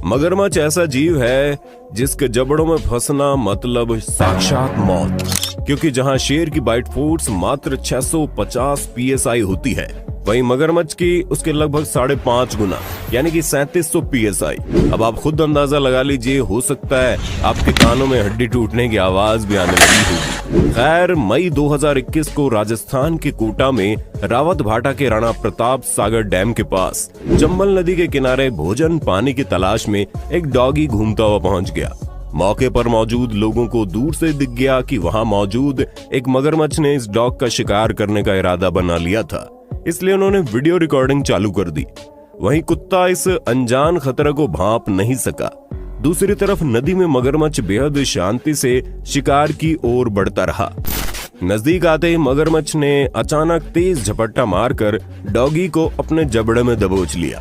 मगरमच्छ ऐसा जीव है जिसके जबड़ों में फंसना मतलब साक्षात मौत, क्योंकि जहां शेर की बाइट फोर्स मात्र 650 psi होती है, वहीं मगरमच्छ की उसके लगभग 5.5 गुना यानी कि 3700 psi। अब आप खुद अंदाजा लगा लीजिए, हो सकता है आपके कानों में हड्डी टूटने की आवाज भी आने लगी होगी। खैर, मई 2021 को राजस्थान के कोटा में रावत भाटा के राणा प्रताप सागर डैम के पास चंबल नदी के किनारे भोजन पानी की तलाश में एक डॉगी घूमता हुआ पहुंच गया। मौके पर मौजूद लोगों को दूर से दिख गया कि वहां मौजूद एक मगरमच्छ ने इस डॉग का शिकार करने का इरादा बना लिया था, इसलिए उन्होंने वीडियो रिकॉर्डिंग चालू कर दी। वहीं कुत्ता इस अनजान खतरे को भांप नहीं सका। दूसरी तरफ नदी में मगरमच्छ बेहद शांति से शिकार की ओर बढ़ता रहा। नजदीक आते ही मगरमच्छ ने अचानक तेज झपट्टा मारकर डॉगी को अपने जबड़े में दबोच लिया।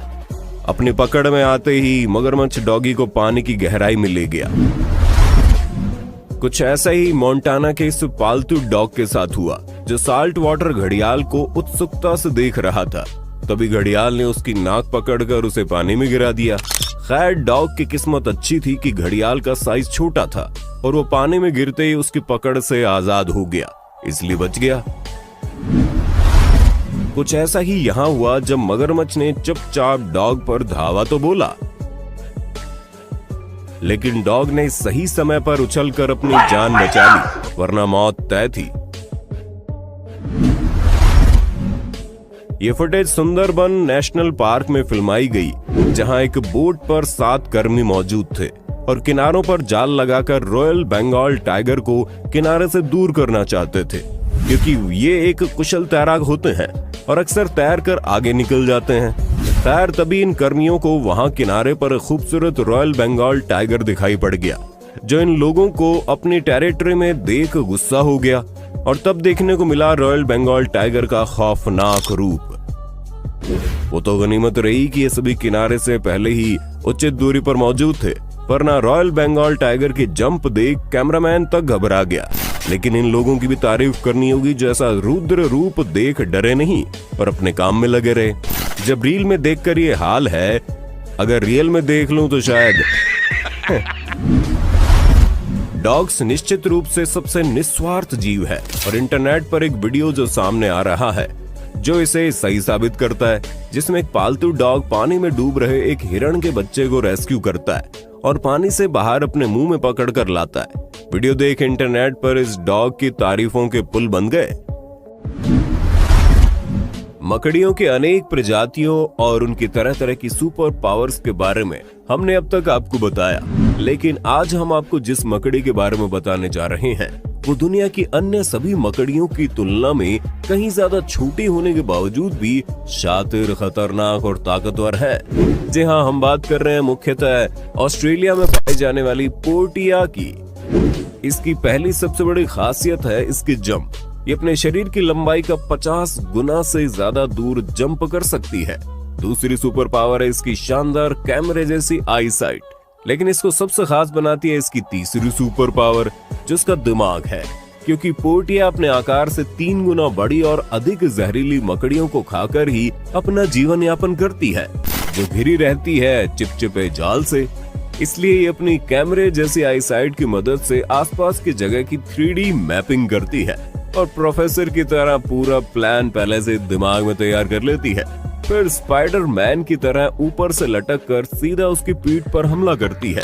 अपनी पकड़ में आते ही मगरमच्छ डॉगी को पानी की गहराई में ले गया। कुछ ऐसा ही मोंटाना के इस पालतू डॉग के साथ हुआ, जो साल्ट वाटर घड़ियाल को उत्सुकता से देख रहा था। तभी घड़ियाल ने उसकी नाक पकड़कर उसे पानी में गिरा दिया। खैर, डॉग की किस्मत अच्छी थी कि घड़ियाल का साइज छोटा था और वो पानी में गिरते ही उसकी पकड़ से आजाद हो गया, इसलिए बच गया। कुछ ऐसा ही यहाँ हुआ जब मगरमच्छ ने चुपचाप डॉग पर धावा तो बोला, लेकिन डॉग ने सही समय पर उछलकर अपनी जान बचा ली, वरना मौत तय थी। ये फुटेज सुंदरबन नेशनल पार्क में फिल्माई गई, जहां एक बोट पर 7 कर्मी मौजूद थे और किनारों पर जाल लगाकर रॉयल बंगाल टाइगर को किनारे से दूर करना चाहते थे, क्योंकि ये एक कुशल तैराक होते हैं और अक्सर तैर कर आगे निकल जाते हैं। खैर, तभी इन कर्मियों को वहां किनारे पर खूबसूरत रॉयल बंगाल टाइगर दिखाई पड़ गया, जो इन लोगों को अपनी टेरिटरी में देख गुस्सा हो गया और तब देखने को मिला रॉयल बंगाल टाइगर का खौफनाक रूप। वो तो गनीमत रही कि ये सभी किनारे से पहले ही उचित दूरी पर मौजूद थे, वरना रॉयल बंगाल टाइगर की जंप देख कैमरामैन तक घबरा गया। लेकिन इन लोगों की भी तारीफ करनी होगी, जो ऐसा रुद्र रूप देख डरे नहीं और अपने काम में लगे रहे। जब रील में देखकर ये हाल है, अगर रियल में देख लूं तो शायद डॉग्स निश्चित रूप से सबसे निस्वार्थ जीव है और इंटरनेट पर एक वीडियो जो सामने आ रहा है, जो इसे सही साबित करता है, जिसमें एक पालतू डॉग पानी में डूब रहे एक हिरण के बच्चे को रेस्क्यू करता है और पानी से बाहर अपने मुंह में पकड़ कर लाता है। वीडियो देख इंटरनेट पर इस डॉग की तारीफों के पुल बन गए। मकड़ियों के अनेक प्रजातियों और उनकी तरह तरह की सुपर पावर्स के बारे में हमने अब तक आपको बताया, लेकिन आज हम आपको जिस मकड़ी के बारे में बताने जा रहे हैं, वो दुनिया की अन्य सभी मकड़ियों की तुलना में कहीं ज्यादा छोटी होने के बावजूद भी शातिर, खतरनाक और ताकतवर है। जी हाँ, हम बात कर रहे हैं मुख्यतः ऑस्ट्रेलिया में पाई जाने वाली पोर्टिया की। इसकी पहली सबसे बड़ी खासियत है इसकी जंप। ये अपने शरीर की लंबाई का 50 गुना से ज्यादा दूर जंप कर सकती है। दूसरी सुपर पावर है इसकी शानदार कैमरे जैसी आई साइट। लेकिन इसको सबसे खास बनाती है इसकी तीसरी सुपर पावर, जिसका दिमाग है, क्योंकि पोर्टिया अपने आकार से 3 गुना बड़ी और अधिक जहरीली मकड़ियों को खाकर ही अपना जीवन यापन करती है, जो घिरी रहती है चिपचिपे जाल से। इसलिए ये अपनी कैमरे जैसी आई साइट की मदद से आसपास की जगह की 3D मैपिंग करती है और प्रोफेसर की तरह पूरा प्लान पहले से दिमाग में तैयार कर लेती है। फिर स्पाइडर मैन की तरह ऊपर से लटक कर सीधा उसकी पीठ पर हमला करती है,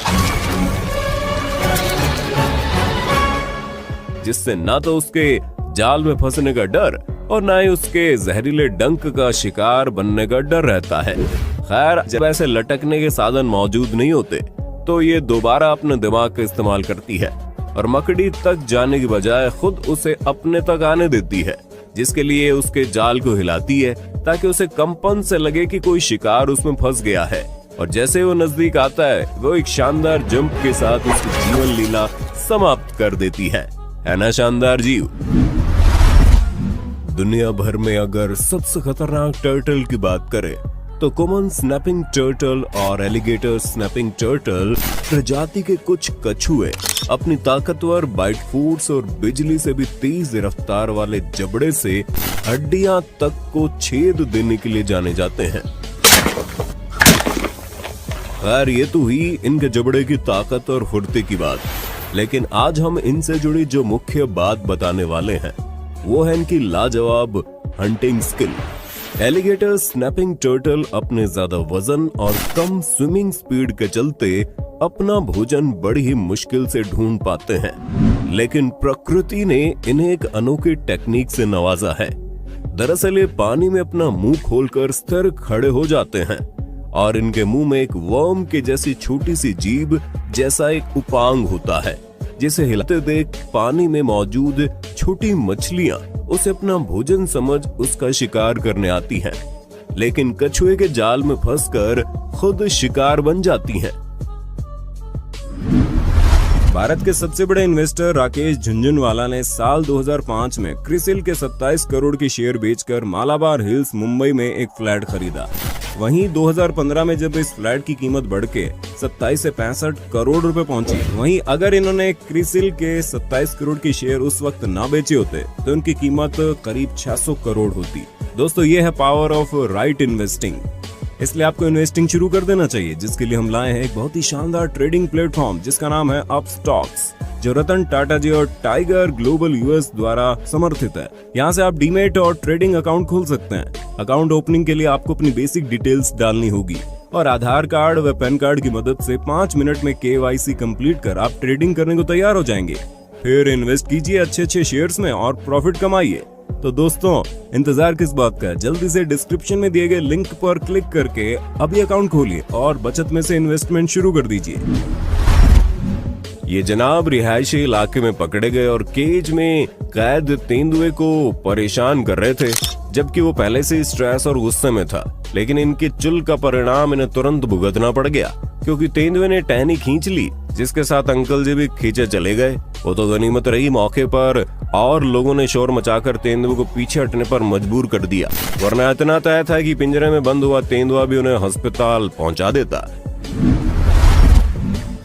जिससे ना तो उसके जाल में फंसने का डर और ना ही उसके जहरीले डंक का शिकार बनने का डर रहता है। खैर, जब ऐसे लटकने के साधन मौजूद नहीं होते, तो ये दोबारा अपने दिमाग का इस्तेमाल करती है और मकड़ी तक जाने की बजाय खुद उसे अपने तक आने देती है, जिसके लिए उसके जाल को हिलाती है ताकि उसे कंपन से लगे कि कोई शिकार उसमें फंस गया है। और जैसे वो नजदीक आता है, वो एक शानदार जंप के साथ उसकी जीवन लीला समाप्त कर देती है ना शानदार जीव। दुनिया भर में अगर सबसे खतरनाक टर्टल की बात करें, तो कॉमन स्नैपिंग टर्टल और एलिगेटर स्नैपिंग टर्टल प्रजाति के कुछ कछुए अपनी ताकतवर बाइट फोर्स और बिजली से भी तेज रफ्तार वाले जबड़े से हड्डियां तक को छेद देने के लिए जाने जाते हैं। खैर ये तो हुई इनके जबड़े की ताकत और फुर्ती की बात, लेकिन आज हम इनसे जुड़ी जो मुख्य बात बताने वाले हैं वो है इनकी लाजवाब hunting skill. Alligator snapping turtle अपने ज्यादा वजन और कम स्विमिंग स्पीड के चलते अपना भोजन बड़ी ही मुश्किल से ढूंढ पाते हैं, लेकिन प्रकृति ने इन्हें एक अनोखी टेक्निक से नवाजा है। दरअसल ये पानी में अपना मुंह खोलकर स्थिर खड़े हो जाते हैं और इनके मुंह में एक वर्म के जैसी छोटी सी जीभ जैसा एक उपांग होता है, जिसे हिलाते देख पानी में मौजूद छोटी मछलियां उसे अपना भोजन समझ उसका शिकार करने आती हैं, लेकिन कछुए के जाल में फंसकर खुद शिकार बन जाती हैं। भारत के सबसे बड़े इन्वेस्टर राकेश झुनझुनवाला ने साल 2005 में क्रिसिल के 27 करोड़ की शेयर बेचकर मालाबार हिल्स मुंबई में एक फ्लैट खरीदा। वहीं 2015 में जब इस फ्लैट की कीमत बढ़ के 27 से 65 करोड़ रुपए पहुंची, वहीं अगर इन्होंने क्रिसिल के 27 करोड़ की शेयर उस वक्त ना बेचे होते तो उनकी कीमत करीब 600 करोड़ होती। दोस्तों, ये है पावर ऑफ राइट इन्वेस्टिंग। इसलिए आपको इन्वेस्टिंग शुरू कर देना चाहिए, जिसके लिए हम लाए हैं एक बहुत ही शानदार ट्रेडिंग प्लेटफॉर्म जिसका नाम है अपस्टॉक्स, जो रतन टाटा जी और टाइगर ग्लोबल यूएस द्वारा समर्थित है। यहाँ से आप डीमेट और ट्रेडिंग अकाउंट खोल सकते हैं। अकाउंट ओपनिंग के लिए आपको अपनी बेसिक डिटेल्स डालनी होगी और आधार कार्ड व पैन कार्ड की मदद से 5 मिनट में KYC कंप्लीट कर आप ट्रेडिंग करने को तैयार हो जाएंगे। फिर इन्वेस्ट कीजिए अच्छे शेयर्स में और प्रॉफिट कमाइए। तो दोस्तों, इंतजार किस बात का है? जल्दी से डिस्क्रिप्शन में दिए गए लिंक पर क्लिक करके अभी अकाउंट खोलिए और बचत में से इन्वेस्टमेंट शुरू कर दीजिए। ये जनाब रिहायशी इलाके में पकड़े गए और केज में कैद तेंदुए को परेशान कर रहे थे, जबकि वो पहले से स्ट्रेस और गुस्से में था। लेकिन इनके चुल का परिणाम इन्हें तुरंत भुगतना पड़ गया, क्योंकि तेंदुए ने टहनी खींच ली, जिसके साथ अंकल जी भी खींचे चले गए। वो तो गनीमत रही मौके पर और लोगों ने शोर मचाकर तेंदुए को पीछे हटने पर मजबूर कर दिया, वरना इतना तय था कि पिंजरे में बंद हुआ तेंदुआ भी उन्हें अस्पताल पहुंचा देता।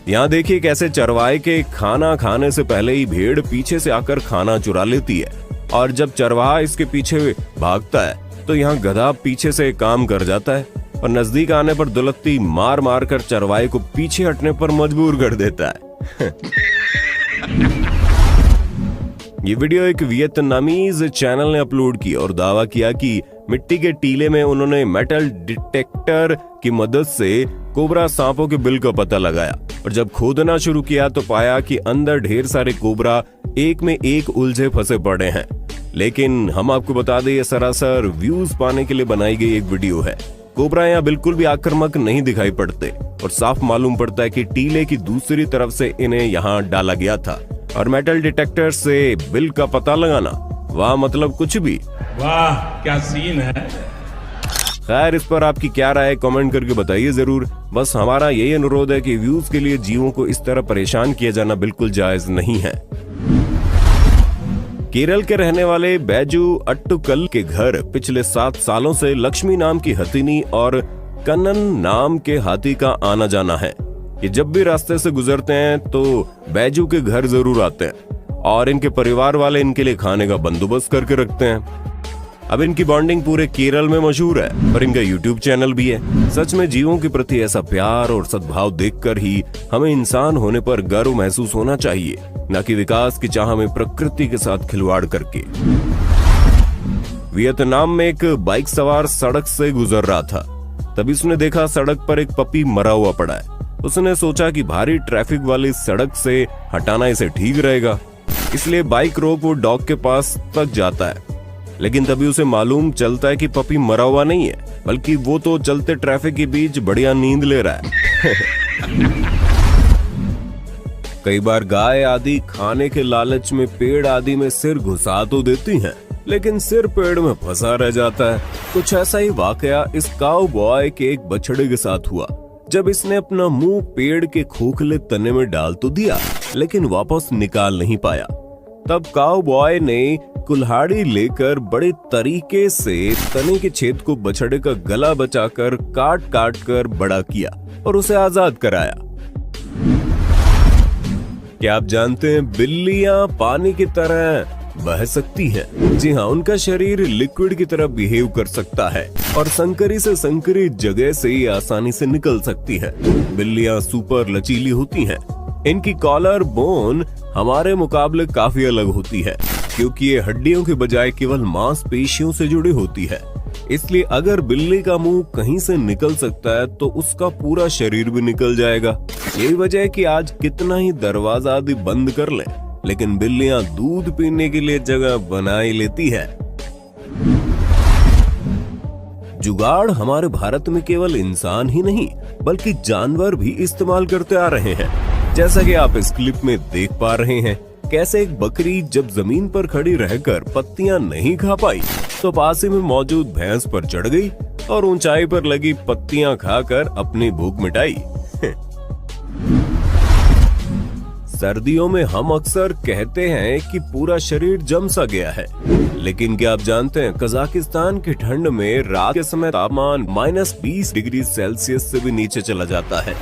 यहाँ देखिए कैसे चरवाहे के खाना खाने से पहले ही भेड़ पीछे से आकर खाना चुरा लेती है, और जब चरवाहा इसके पीछे भागता है तो यहाँ गधा पीछे से काम कर जाता है और नजदीक आने पर दुलत्ती मार मार कर चरवाहे को पीछे हटने पर मजबूर कर देता है। ये वीडियो एक वियतनामीज चैनल ने अपलोड की और दावा किया कि मिट्टी के टीले में उन्होंने मेटल डिटेक्टर की मदद से कोबरा सांपों के बिल का पता लगाया, और जब खोदना शुरू किया तो पाया कि अंदर ढेर सारे कोबरा एक में एक उलझे फंसे पड़े हैं। लेकिन हम आपको बता दें, ये सरासर व्यूज पाने के लिए बनाई गई एक वीडियो है। कोबरा यहाँ बिल्कुल भी आक्रामक नहीं दिखाई पड़ते और साफ मालूम पड़ता है कि टीले की दूसरी तरफ से इन्हें यहाँ डाला गया था। और मेटल डिटेक्टर से बिल का पता लगाना, वाह, मतलब कुछ भी। वाह, क्या सीन है। खैर, इस पर आपकी क्या राय है कमेंट करके बताइए जरूर। बस हमारा यही अनुरोध है कि व्यूज के लिए जीवों को इस तरह परेशान किया जाना बिल्कुल जायज नहीं है। केरल के रहने वाले बैजू अट्टुकल के घर पिछले 7 सालों से लक्ष्मी नाम की हथिनी और कन्नन नाम के हाथी का आना जाना है। ये जब भी रास्ते से गुजरते हैं तो बैजू के घर जरूर आते हैं और इनके परिवार वाले इनके लिए खाने का बंदोबस्त करके रखते हैं। अब इनकी बॉन्डिंग पूरे केरल में मशहूर है और इनका यूट्यूब चैनल भी है। सच में जीवों के प्रति ऐसा प्यार और सद्भाव देखकर ही हमें इंसान होने पर गर्व महसूस होना चाहिए, न कि विकास की चाह में प्रकृति के साथ खिलवाड़ करके। वियतनाम में एक बाइक सवार सड़क से गुजर रहा था, तभी उसने देखा सड़क पर एक पपी मरा हुआ पड़ा है। उसने सोचा कि भारी ट्रैफिक वाली सड़क से हटाना इसे ठीक रहेगा, इसलिए बाइक रोक वो डॉग के पास तक जाता है। लेकिन तभी उसे मालूम चलता है कि पपी मरा हुआ नहीं है, बल्कि वो तो चलते ट्रैफिक के बीच बढ़िया नींद ले रहा है। कई बार गाय आदि खाने के लालच में पेड़ आदि में सिर घुसा तो देती हैं, लेकिन सिर पेड़ में फंसा रह जाता है। कुछ ऐसा ही वाकया इस काऊ बॉय के एक बछड़े के साथ हुआ। जब इसने अपना मुंह पेड़ के खोखले तने में डाल तो दिया, लेकिन वापस निकाल नहीं पाया। तब काऊ बॉय ने कुल्हाड़ी लेकर बड़े तरीके से तने के छेद को बछड़े का गला बचाकर काट काट कर बड़ा किया और उसे आजाद कराया। क्या आप जानते हैं बिल्लियां पानी की तरह बह सकती हैं। जी हाँ, उनका शरीर लिक्विड की तरह बिहेव कर सकता है और संकरी से संकरी जगह से आसानी से निकल सकती है। बिल्लियां सुपर लचीली होती हैं। इनकी कॉलर बोन हमारे मुकाबले काफी अलग होती है, क्योंकि ये हड्डियों के बजाय केवल मांसपेशियों से जुड़ी होती है। इसलिए अगर बिल्ली का मुंह कहीं से निकल सकता है तो उसका पूरा शरीर भी निकल जाएगा। यही वजह है कि आज कितना ही दरवाजा आदि बंद कर लें, लेकिन बिल्लियां दूध पीने के लिए जगह बना ही लेती है। जुगाड़ हमारे भारत में केवल इंसान ही नहीं बल्कि जानवर भी इस्तेमाल करते आ रहे हैं। जैसा कि आप इस क्लिप में देख पा रहे हैं, कैसे एक बकरी जब जमीन पर खड़ी रहकर पत्तियां नहीं खा पाई तो पास ही में मौजूद भैंस पर चढ़ गई और ऊंचाई पर लगी पत्तियां खाकर अपनी भूख मिटाई। सर्दियों में हम अक्सर कहते हैं कि पूरा शरीर जम सा गया है, लेकिन क्या आप जानते हैं कजाकिस्तान की ठंड में रात के समय तापमान -20 डिग्री सेल्सियस से भी नीचे चला जाता है।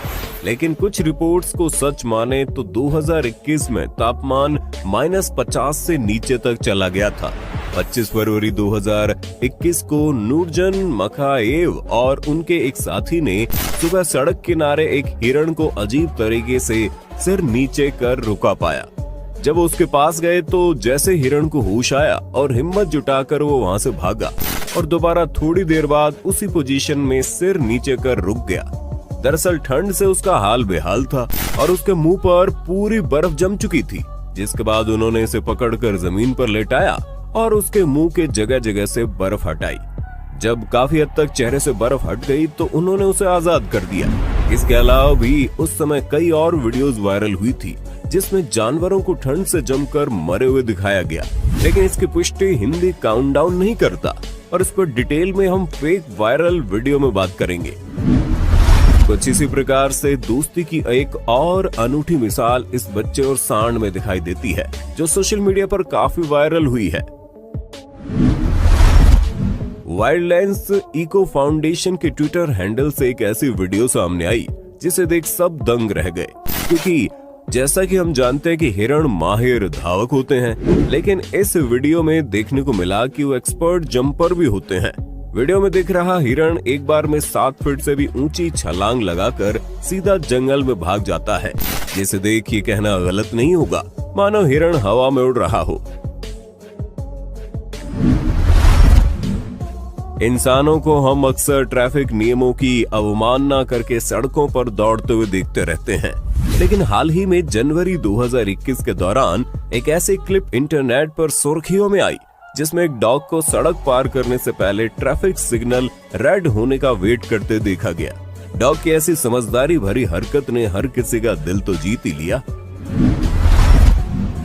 लेकिन कुछ रिपोर्ट्स को सच माने तो 2021 में तापमान -50 से नीचे तक चला गया था। 25 फरवरी 2021 को नूरजन मखाएव और उनके एक साथी ने सुबह सड़क किनारे एक हिरण को अजीब तरीके से सिर नीचे कर रुका पाया। जब वो उसके पास गए तो जैसे हिरण को होश आया और हिम्मत जुटाकर वो वहां से भागा और दोबारा थोड़ी देर बाद उसी पोजीशन में सिर नीचे कर रुक गया। दरअसल ठंड से उसका हाल बेहाल था और उसके मुंह पर पूरी बर्फ जम चुकी थी, जिसके बाद उन्होंने इसे पकड़कर जमीन पर लेटाया और उसके मुंह के जगह जगह से बर्फ हटाई। जब काफी हद तक चेहरे से बर्फ हट गई तो उन्होंने उसे आजाद कर दिया। इसके अलावा भी उस समय कई और वीडियोस वायरल हुई थी जिसमें जानवरों को ठंड से जमकर मरे हुए दिखाया गया, लेकिन इसकी पुष्टि हिंदी काउंटडाउन नहीं करता और इस पर डिटेल में हम फेक वायरल वीडियो में बात करेंगे। कुछ इसी प्रकार से दोस्ती की एक और अनूठी मिसाल इस बच्चे और सांड में दिखाई देती है, जो सोशल मीडिया पर काफी वायरल हुई है। वाइल्डलाइंस इको फाउंडेशन के ट्विटर हैंडल से एक ऐसी वीडियो सामने आई जिसे देख सब दंग रह गए, क्योंकि जैसा कि हम जानते हैं कि हिरण माहिर धावक होते हैं, लेकिन इस वीडियो में देखने को मिला कि वो एक्सपर्ट जंपर भी होते हैं। वीडियो में दिख रहा हिरण एक बार में 7 फीट से भी ऊंची छलांग लगाकर सीधा जंगल में भाग जाता है, जिसे देख ये कहना गलत नहीं होगा मानो हिरण हवा में उड़ रहा हो। इंसानों को हम अक्सर ट्रैफिक नियमों की अवमानना करके सड़कों पर दौड़ते हुए देखते रहते हैं, लेकिन हाल ही में जनवरी 2021 के दौरान एक ऐसी क्लिप इंटरनेट पर सुर्खियों में आई जिसमें एक डॉग को सड़क पार करने से पहले ट्रैफिक सिग्नल रेड होने का वेट करते देखा गया। डॉग की ऐसी समझदारी भरी हरकत ने हर किसी का दिल तो जीत ही लिया।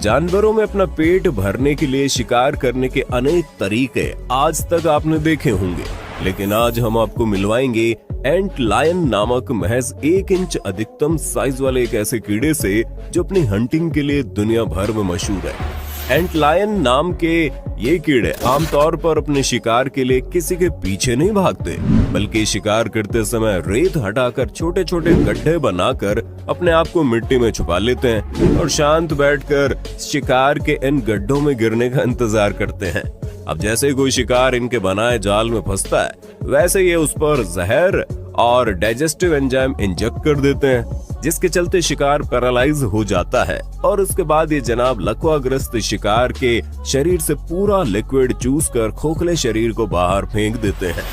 जानवरों में अपना पेट भरने के लिए शिकार करने के अनेक तरीके आज तक आपने देखे होंगे, लेकिन आज हम आपको मिलवाएंगे एंट लायन नामक महज 1 इंच अधिकतम साइज वाले एक ऐसे कीड़े से जो अपनी हंटिंग के लिए दुनिया भर में मशहूर है। एंट लायन नाम के ये कीड़े आमतौर पर अपने शिकार के लिए किसी के पीछे नहीं भागते, बल्कि शिकार करते समय रेत हटाकर छोटे छोटे गड्ढे बनाकर अपने आप को मिट्टी में छुपा लेते हैं और शांत बैठकर शिकार के इन गड्ढों में गिरने का इंतजार करते हैं। अब जैसे कोई शिकार इनके बनाए जाल में फंसता है, वैसे ये उस पर जहर और डाइजेस्टिव एंजाइम इंजेक्ट कर देते हैं, जिसके चलते शिकार पैरालाइज हो जाता है और उसके बाद ये जनाब लकवाग्रस्त शिकार के शरीर से पूरा लिक्विड चूस कर खोखले शरीर को बाहर फेंक देते हैं।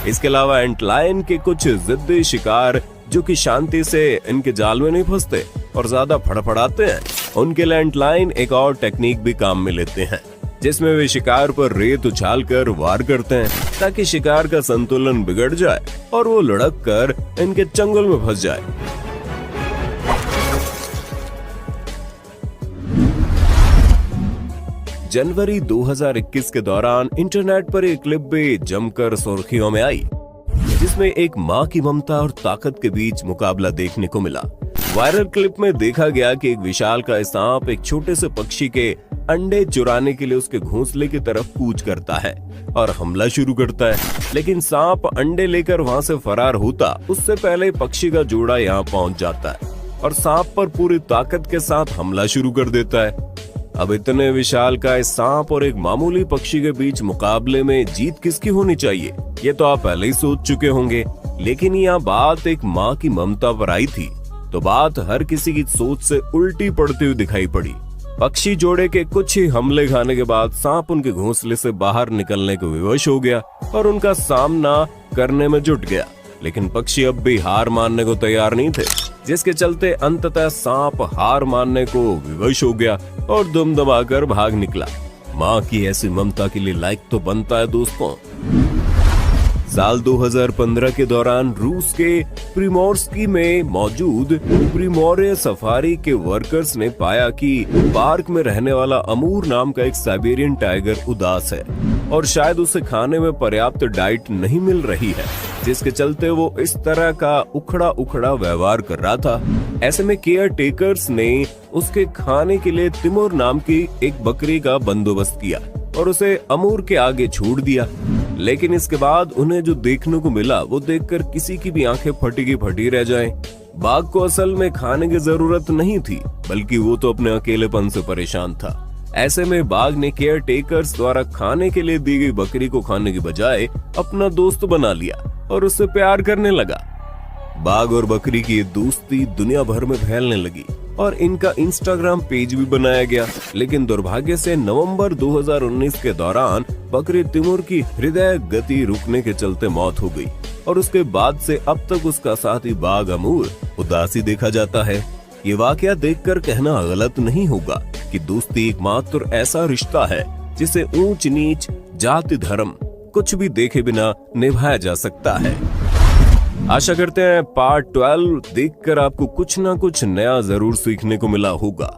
इसके अलावा एंट लायन के कुछ जिद्दी शिकार जो कि शांति से इनके जाल में नहीं फंसते और ज्यादा फड़फड़ाते हैं, उनके लिए एंट लायन एक और टेक्निक भी काम में लेते हैं, जिसमें वे शिकार पर रेत उछालकर वार करते हैं ताकि शिकार का संतुलन बिगड़ जाए और वो लुढ़क कर इनके चंगुल में फंस जाए। जनवरी 2021 के दौरान इंटरनेट पर एक क्लिप भी जमकर सुर्खियों में आई, जिसमें एक मां की ममता और ताकत के बीच मुकाबला देखने को मिला। वायरल क्लिप में देखा गया कि एक विशालकाय सांप एक छोटे से पक्षी के अंडे चुराने के लिए उसके घोंसले की तरफ कूच करता है और हमला शुरू करता है, लेकिन सांप अंडे लेकर वहां से फरार होता उससे पहले पक्षी का जोड़ा यहाँ पहुंच जाता है और सांप पर पूरी ताकत के साथ हमला शुरू कर देता है। अब इतने विशालकाय सांप और एक मामूली पक्षी के बीच मुकाबले में जीत किसकी होनी चाहिए, ये तो आप पहले ही सोच चुके होंगे। लेकिन यहाँ बात एक माँ की ममता पर आई थी तो बात हर किसी की सोच से उल्टी पड़ती हुई दिखाई पड़ी। पक्षी जोड़े के कुछ ही हमले खाने के बाद सांप उनके घोंसले से बाहर निकलने को विवश हो गया और उनका सामना करने में जुट गया। लेकिन पक्षी अब भी हार मानने को तैयार नहीं थे, जिसके चलते अंततः सांप हार मानने को विवश हो गया और दुम दबाकर भाग निकला। माँ की ऐसी ममता के लिए लाइक तो बनता है दोस्तों। साल 2015 के दौरान रूस के प्रिमोर्स्की में मौजूद प्रिमोर्ये सफारी के वर्कर्स ने पाया कि पार्क में रहने वाला अमूर नाम का एक साइबेरियन टाइगर उदास है और शायद उसे खाने में पर्याप्त डाइट नहीं मिल रही है, जिसके चलते वो इस तरह का उखड़ा उखड़ा व्यवहार कर रहा था। ऐसे में केयर टेकर्स ने उसके खाने के लिए तिमोर नाम की एक बकरी का बंदोबस्त किया और उसे अमूर के आगे छोड़ दिया। लेकिन इसके बाद उन्हें जो देखने को मिला वो देखकर किसी की भी आंखें फटी की फटी रह जाएं। बाघ को असल में खाने की जरूरत नहीं थी, बल्कि वो तो अपने अकेलेपन से परेशान था। ऐसे में बाघ ने केयर टेकर्स द्वारा खाने के लिए दी गई बकरी को खाने की बजाय अपना दोस्त बना लिया और उससे प्यार करने लगा। बाघ और बकरी की दोस्ती दुनिया भर में फैलने लगी और इनका इंस्टाग्राम पेज भी बनाया गया। लेकिन दुर्भाग्य से नवंबर 2019 के दौरान बकरी तिमोर की हृदय गति रुकने के चलते मौत हो गई और उसके बाद से अब तक उसका साथी बाघ अमूर उदासी देखा जाता है। ये वाकया देखकर कहना गलत नहीं होगा कि दोस्ती एकमात्र ऐसा रिश्ता है जिसे ऊंच नीच, जाति, धर्म कुछ भी देखे बिना निभाया जा सकता है। आशा करते हैं पार्ट 12 देखकर आपको कुछ ना कुछ नया जरूर सीखने को मिला होगा।